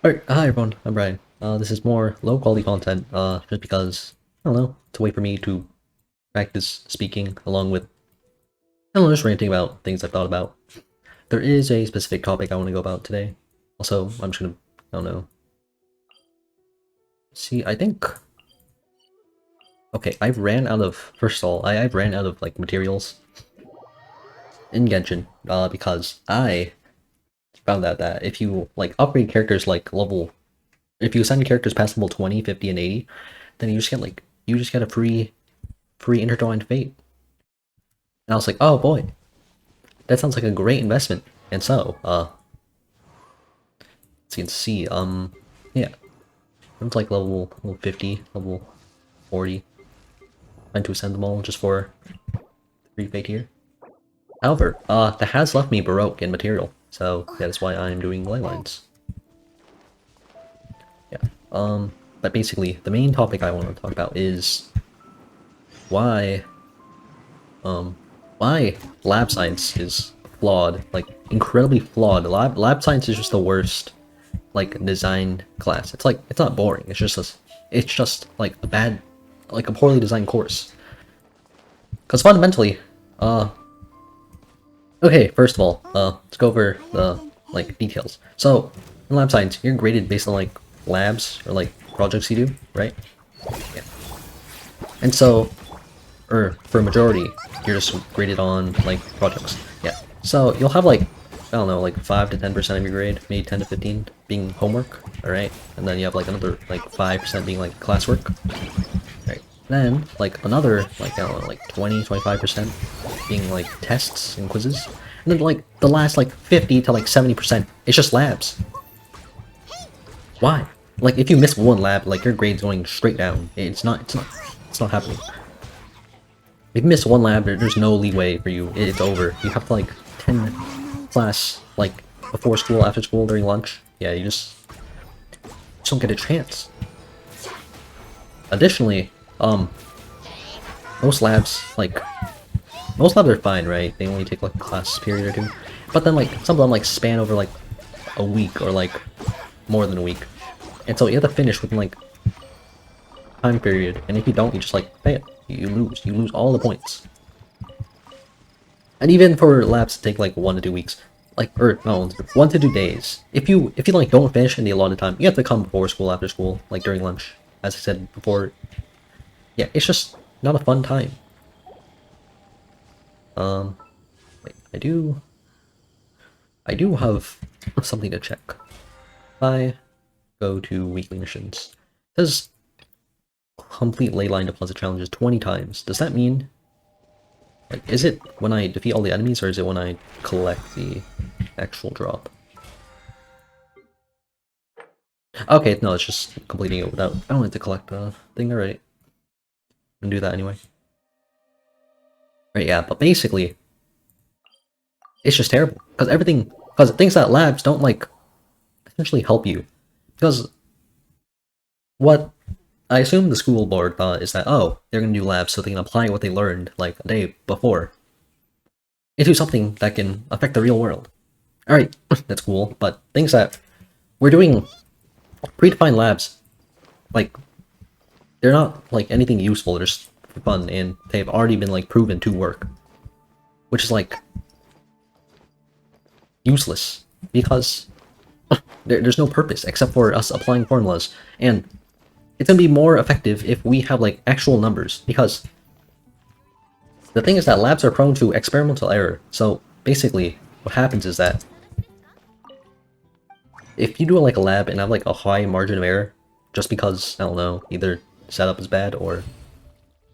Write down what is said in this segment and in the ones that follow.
Alright, hi everyone, I'm Brian. This is more low quality content, just because, I don't know, it's a way for me to practice speaking along with, I don't know, just ranting about things I've thought about. There is a specific topic I want to go about today. Also, I'm just gonna, I don't know. See, I think, okay, I've ran out of, first of all, I've ran out of, like, materials in Genshin, because I found out that if you, like, upgrade characters, like, level, if you assign characters past level 20, 50, and 80, then you just get, like, you just get a free intertwined fate. And I was like, oh boy, that sounds like a great investment. And so, as you can see, yeah, it's like level 50, level 40. Trying to ascend them all just for free fate here. However, that has left me Baroque in material, so yeah, that's why I'm doing ley lines. Yeah, but basically, the main topic I want to talk about is why lab science is flawed, like incredibly flawed. Lab science is just the worst, like, design class. It's like, it's not boring. It's just like a bad, like a poorly designed course. Because fundamentally, okay, first of all, let's go over the, like, details. So in lab science, you're graded based on, like, labs or, like, projects you do, right? Yeah. And so, or for a majority, you're just graded on, like, projects. Yeah. So you'll have, like, I don't know, like 5 to 10% of your grade, maybe 10 to 15 being homework, alright? And then you have, like, another, like, 5% being, like, classwork. Right. Then, like, another, like, I don't know, like 20, 25% being, like, tests and quizzes. And then, like, the last, like, 50 to, like, 70%, it's just labs. Why? Like, if you miss one lab, like, your grade's going straight down. It's not happening. If you miss one lab, there's no leeway for you. It's over. You have to, like, 10 class, like, before school, after school, during lunch. Yeah, you just don't get a chance. Additionally, most labs are fine, right? They only take, like, a class period or two. But then, like, some of them, like, span over, like, a week or, like, more than a week. And so you have to finish within, like, time period. And if you don't, you just, like, fail. You lose. You lose all the points. And even for labs to take, like, 1 to 2 weeks, like, or no, 1 to 2 days. If you like, don't finish in the allotted time, you have to come before school, after school, like, during lunch. As I said before, yeah, it's just not a fun time. Wait, I do have something to check. If I go to weekly missions, it says complete leyline deposit challenges 20 times. Does that mean, like, is it when I defeat all the enemies, or is it when I collect the actual drop? Okay, no, it's just completing it without, I don't have to collect the thing already. I'm gonna do that anyway. Right, yeah, but basically, it's just terrible. Because things that labs don't, like, essentially help you. Because what I assume the school board thought is that, oh, they're gonna do labs so they can apply what they learned, like, a day before into something that can affect the real world. Alright, that's cool, but things that we're doing predefined labs, like, they're not, like, anything useful, they're just fun, and they've already been, like, proven to work. Which is, like, useless, because there's no purpose except for us applying formulas, and it's gonna be more effective if we have, like, actual numbers, because the thing is that labs are prone to experimental error. So basically, what happens is that if you do, like, a lab and have, like, a high margin of error, just because, I don't know, either setup is bad, or,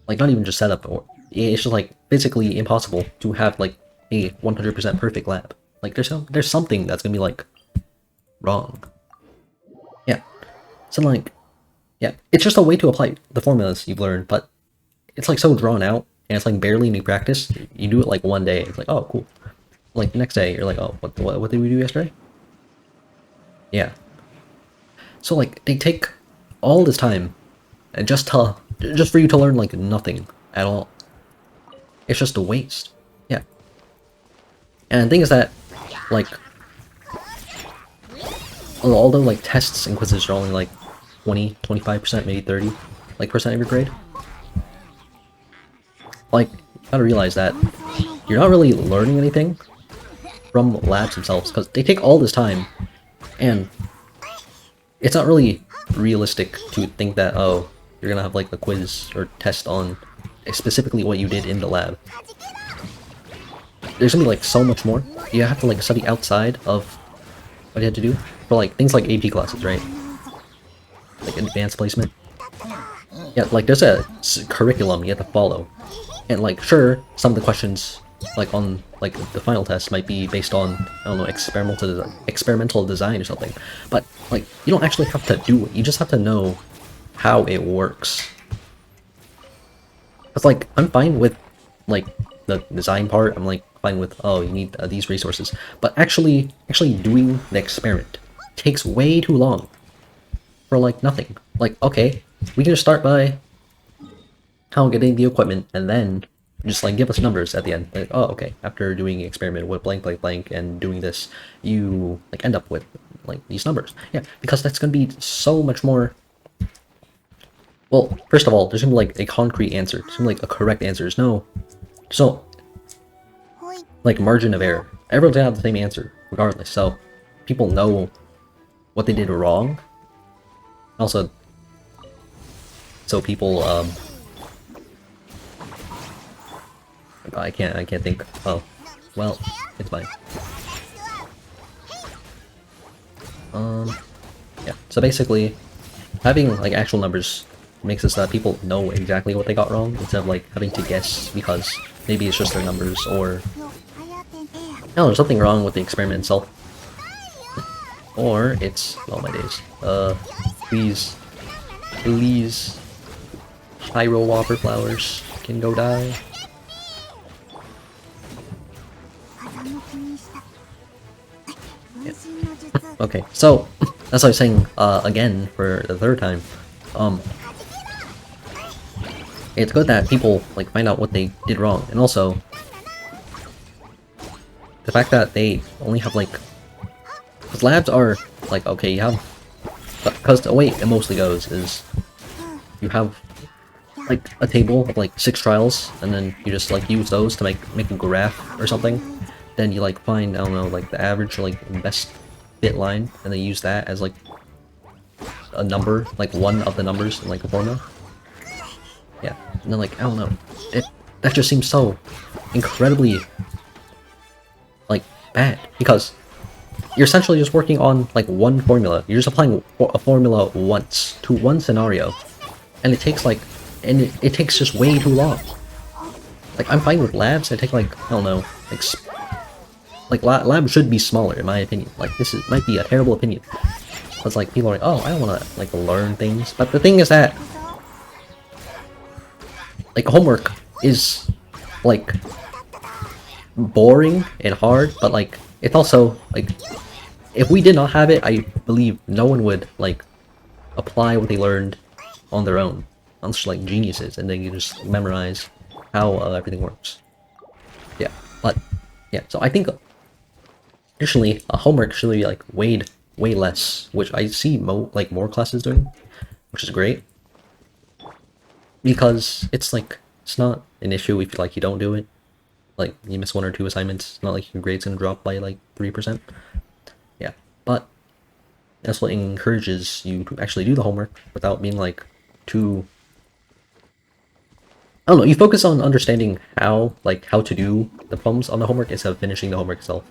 like, not even just setup, or it's just, like, physically impossible to have, like, a 100% perfect lab. Like, there's something that's gonna be, like, wrong. Yeah. So, like, yeah, it's just a way to apply the formulas you've learned, but it's, like, so drawn out, and it's, like, barely any practice. You do it, like, one day, it's like, oh, cool. Like, the next day, you're like, oh, what did we do yesterday? Yeah. So, like, they take all this time, and just for you to learn, like, nothing at all. It's just a waste. Yeah. And the thing is that, like, although like tests and quizzes are only like 20, 25%, maybe 30 like percent of your grade. Like, you gotta realize that you're not really learning anything from labs themselves, because they take all this time, and it's not really realistic to think that, oh, you're gonna have like a quiz or test on specifically what you did in the lab. There's gonna be like so much more. You have to like study outside of what you had to do for like things like AP classes, right? Like advanced placement. Yeah, like there's a curriculum you have to follow. And like, sure, some of the questions like on like the final test might be based on, I don't know, experimental design or something. But like, you don't actually have to do it. You just have to know how it works. It's like, I'm fine with like the design part. I'm like fine with, oh, you need these resources. But actually doing the experiment takes way too long for like nothing. Like, okay, we can just start by how getting the equipment, and then just like give us numbers at the end. Like, oh, okay, after doing an experiment with blank blank blank and doing this, you like end up with like these numbers. Yeah, because that's gonna be so much more. Well, first of all, there's gonna be like a concrete answer. There's gonna be like a correct answer. There's no like margin of error. Everyone's gonna have the same answer regardless. So people know what they did wrong. Also, so people I can't think. Oh, well, it's fine. Yeah. So basically, having like actual numbers makes it so that people know exactly what they got wrong instead of like having to guess because maybe it's just their numbers, or no, there's something wrong with the experiment itself, or it's, oh my days. Please, Pyro Whopper flowers can go die. Okay, so as I was saying again for the third time, it's good that people like find out what they did wrong, and also the fact that they only have like, because labs are like, okay, you have, because the way it mostly goes is you have like a table of like 6 trials, and then you just like use those to make a graph or something. Then you like find, I don't know, like the average or like best bit line, and they use that as like a number, like one of the numbers in like a formula. Yeah, and then like, I don't know, that just seems so incredibly like bad, because you're essentially just working on like one formula. You're just applying a formula once to one scenario, and it takes like, and it takes just way too long. Like, I'm fine with labs that take like, I don't know, like labs should be smaller in my opinion. Like, this might be a terrible opinion, because like people are like, oh, I don't want to like learn things, but the thing is that like homework is like boring and hard, but like it's also like, if we did not have it, I believe no one would like apply what they learned on their own, unless like geniuses, and then you just memorize how everything works. Yeah, but yeah, so I think additionally homework should be like way less, which I see more classes doing, which is great, because it's like, it's not an issue if like you don't do it. Like, you miss 1 or 2 assignments, it's not like your grade's gonna drop by like 3%. Yeah, but that's what encourages you to actually do the homework without being like too, I don't know, you focus on understanding how to do the problems on the homework instead of finishing the homework itself.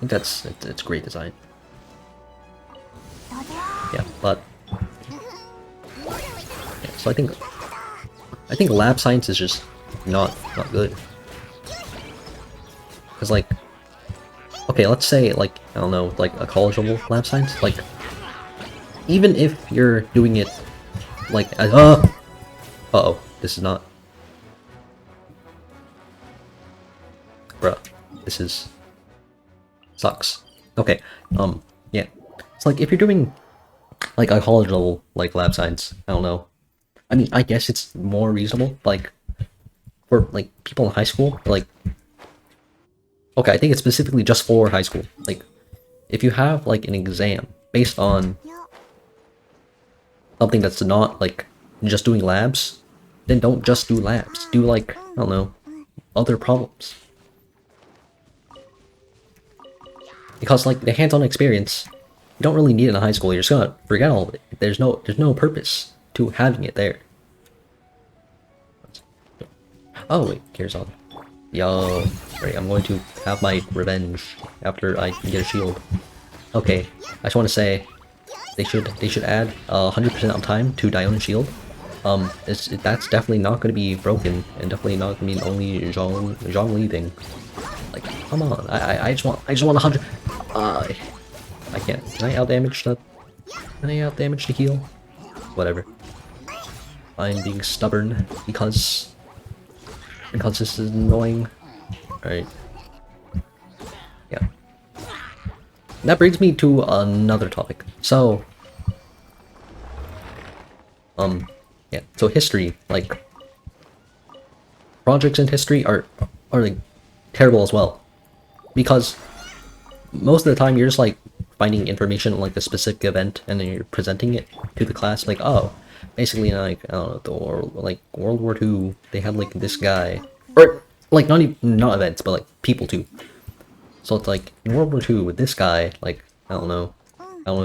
I think it's great design. Yeah, but yeah, so I think lab science is just not good. Because like, okay, let's say like, I don't know, like a college level lab science, like even if you're doing it like uh-oh, this is not, bruh, this is sucks. Okay, yeah, it's like if you're doing like a college level like lab science, I don't know, I mean, I guess it's more reasonable, like for like people in high school, like, okay, I think it's specifically just for high school. Like, if you have like an exam based on something that's not like just doing labs, then don't just do labs. Do like, I don't know, other problems. Because like the hands-on experience, you don't really need it in high school. You're just gonna forget all of it. There's no purpose to having it there. Oh wait, gears on. Yo, right, I'm going to have my revenge after I get a shield. Okay, I just want to say they should add 100% uptime to Dione Shield. That's definitely not going to be broken, and definitely not going to be an only Zhongli thing. Like, come on, I just want 100. I can't. Can I outdamage the? Can I outdamage the heal? Whatever. I'm being stubborn because this is annoying. Alright. Yeah. That brings me to another topic. So, yeah. So history, like, projects in history are like terrible as well, because most of the time you're just like finding information on like a specific event and then you're presenting it to the class, like, oh, basically like, I don't know, like World War II, they had like this guy, or like not events, but like people too. So it's like in World War II with this guy, like, I don't know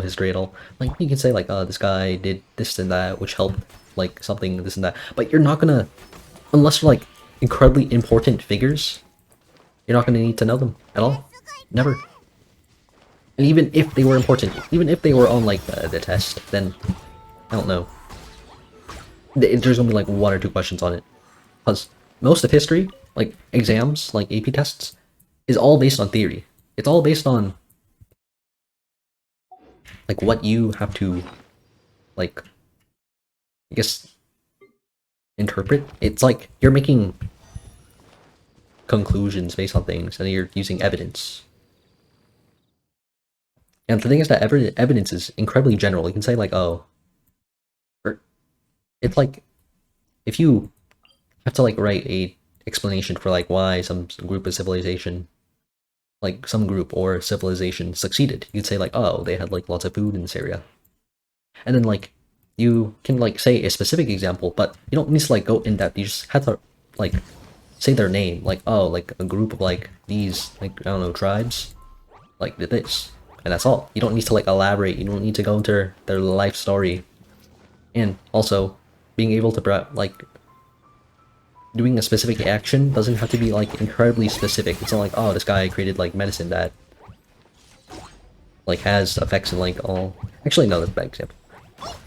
history at all. Like you can say like, oh, this guy did this and that, which helped like something, this and that. But you're not gonna, unless you're like incredibly important figures, you're not gonna need to know them at all. Never. And even if they were important, even if they were on like the test, then I don't know. There's gonna be like 1 or 2 questions on it, because most of history, like exams, like AP tests, is all based on theory. It's all based on like what you have to, like, I guess, interpret. It's like you're making conclusions based on things, and you're using evidence. And the thing is that evidence is incredibly general. You can say like, oh, or it's like if you have to like write a explanation for like why some group of civilization, like some group or civilization succeeded, you could say like, oh, they had like lots of food in this area, and then like you can like say a specific example, but you don't need to like go in depth. You just have to like say their name, like, oh, like a group of like these, like, I don't know, tribes like did this, and that's all. You don't need to like elaborate. You don't need to go into their life story. And also being able to like doing a specific action doesn't have to be like incredibly specific. It's not like, oh, this guy created like medicine that like has effects in like all. Actually, no, that's a bad example.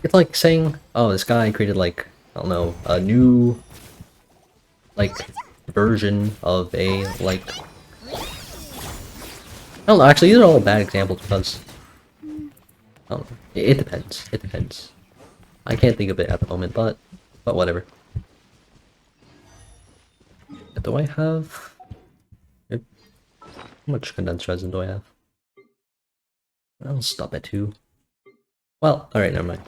It's like saying, oh, this guy created like, I don't know, a new like version of a like, I don't know, actually these are all bad examples because I don't know. It depends. It depends. I can't think of it at the moment, but whatever. Do I have? How much condensed resin do I have? I'll stop at 2. Well, alright, never mind.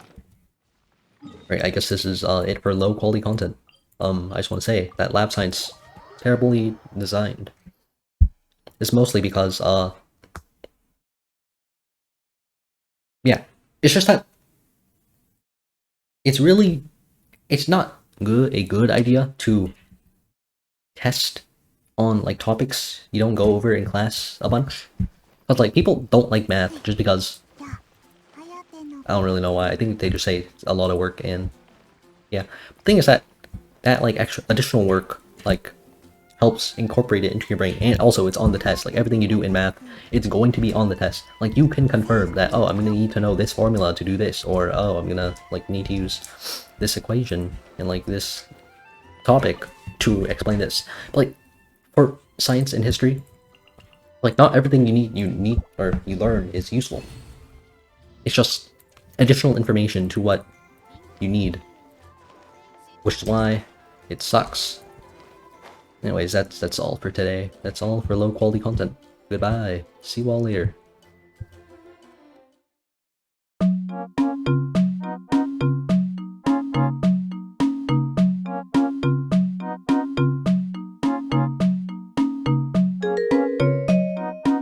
Right, I guess this is it for low quality content. I just want to say that lab science terribly designed. It's mostly because yeah, it's just that it's not a good idea to test on like topics you don't go over in class a bunch. But like people don't like math just because, I don't really know why. I think they just say it's a lot of work, and yeah. The thing is that like extra additional work like helps incorporate it into your brain, and also it's on the test. Like everything you do in math, it's going to be on the test. Like you can confirm that, oh, I'm gonna need to know this formula to do this, or oh, I'm gonna like need to use this equation in like this topic to explain this. But like for science and history, like not everything you learn is useful. It's just additional information to what you need, which is why it sucks. Anyways, that's all for today. That's all for low quality content. Goodbye. See you all later.